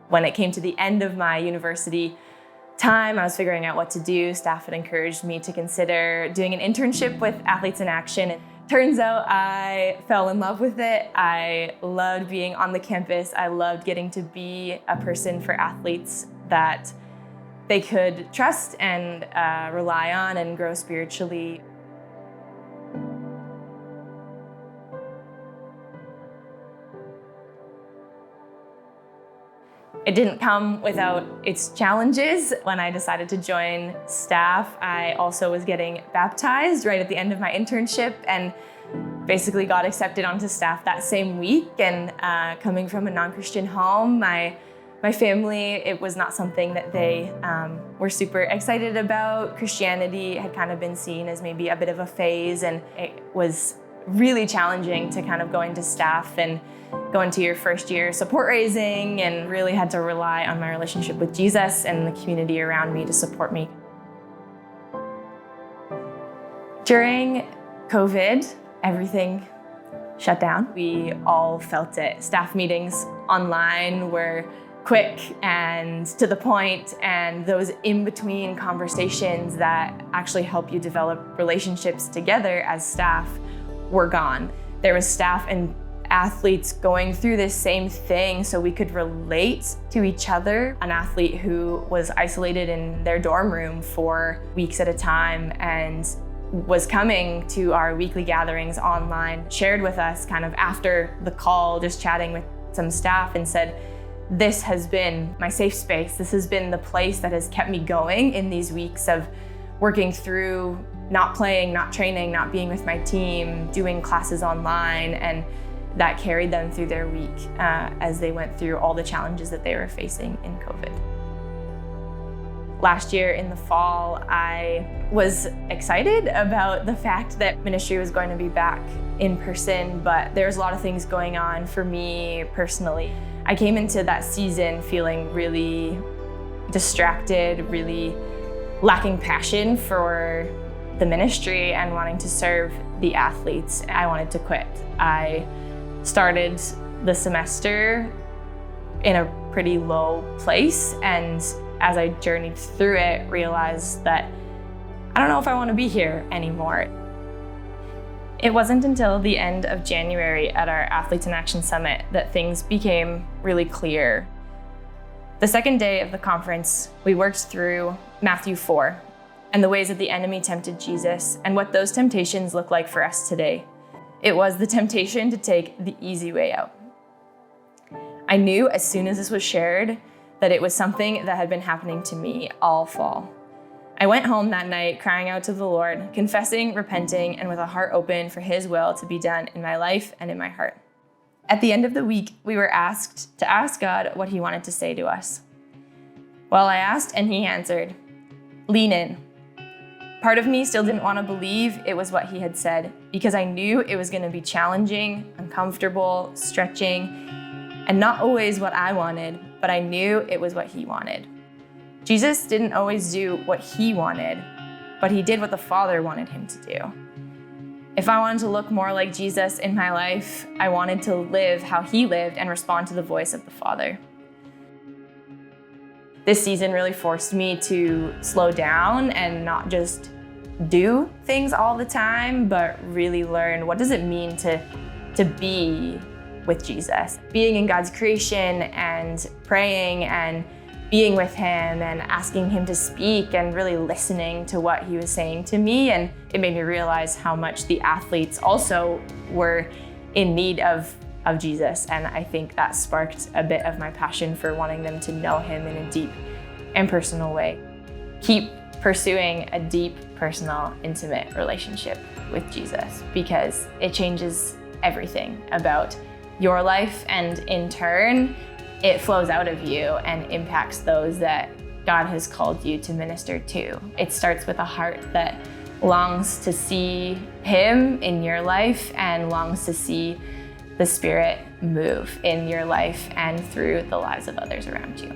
When it came to the end of my university time, I was figuring out what to do. Staff had encouraged me to consider doing an internship with Athletes in Action. It turns out I fell in love with it. I loved being on the campus. I loved getting to be a person for athletes that they could trust and rely on and grow spiritually. It didn't come without its challenges. When I decided to join staff, I also was getting baptized right at the end of my internship and basically got accepted onto staff that same week. And coming from a non-Christian home, my family, it was not something that they were super excited about. Christianity had kind of been seen as maybe a bit of a phase, and it was really challenging to kind of go into staff and go into your first year support raising, and really had to rely on my relationship with Jesus and the community around me to support me. During COVID, everything shut down. We all felt it. Staff meetings online were quick and to the point, and those in-between conversations that actually help you develop relationships together as staff were gone. There was staff and athletes going through this same thing so we could relate to each other. An athlete who was isolated in their dorm room for weeks at a time and was coming to our weekly gatherings online, shared with us kind of after the call, just chatting with some staff, and said, "This has been my safe space. This has been the place that has kept me going in these weeks of working through not playing, not training, not being with my team, doing classes online," and that carried them through their week as they went through all the challenges that they were facing in COVID. Last year in the fall, I was excited about the fact that ministry was going to be back in person, but there's a lot of things going on for me personally. I came into that season feeling really distracted, really lacking passion for the ministry and wanting to serve the athletes. I wanted to quit. I started the semester in a pretty low place, and as I journeyed through it, realized that I don't know if I want to be here anymore. It wasn't until the end of January at our Athletes in Action Summit that things became really clear. The second day of the conference, we worked through Matthew 4 and the ways that the enemy tempted Jesus and what those temptations look like for us today. It was the temptation to take the easy way out. I knew as soon as this was shared that it was something that had been happening to me all fall. I went home that night crying out to the Lord, confessing, repenting, and with a heart open for His will to be done in my life and in my heart. At the end of the week, we were asked to ask God what He wanted to say to us. Well, I asked and He answered, "Lean in." Part of me still didn't want to believe it was what He had said, because I knew it was going to be challenging, uncomfortable, stretching, and not always what I wanted, but I knew it was what He wanted. Jesus didn't always do what He wanted, but He did what the Father wanted Him to do. If I wanted to look more like Jesus in my life, I wanted to live how He lived and respond to the voice of the Father. This season really forced me to slow down and not just do things all the time, but really learn what does it mean to be with Jesus. Being in God's creation and praying and being with Him and asking Him to speak and really listening to what He was saying to me. And it made me realize how much the athletes also were in need of Jesus. And I think that sparked a bit of my passion for wanting them to know Him in a deep and personal way. Keep pursuing a deep, personal, intimate relationship with Jesus, because it changes everything about your life, and in turn, it flows out of you and impacts those that God has called you to minister to. It starts with a heart that longs to see Him in your life and longs to see the Spirit move in your life and through the lives of others around you.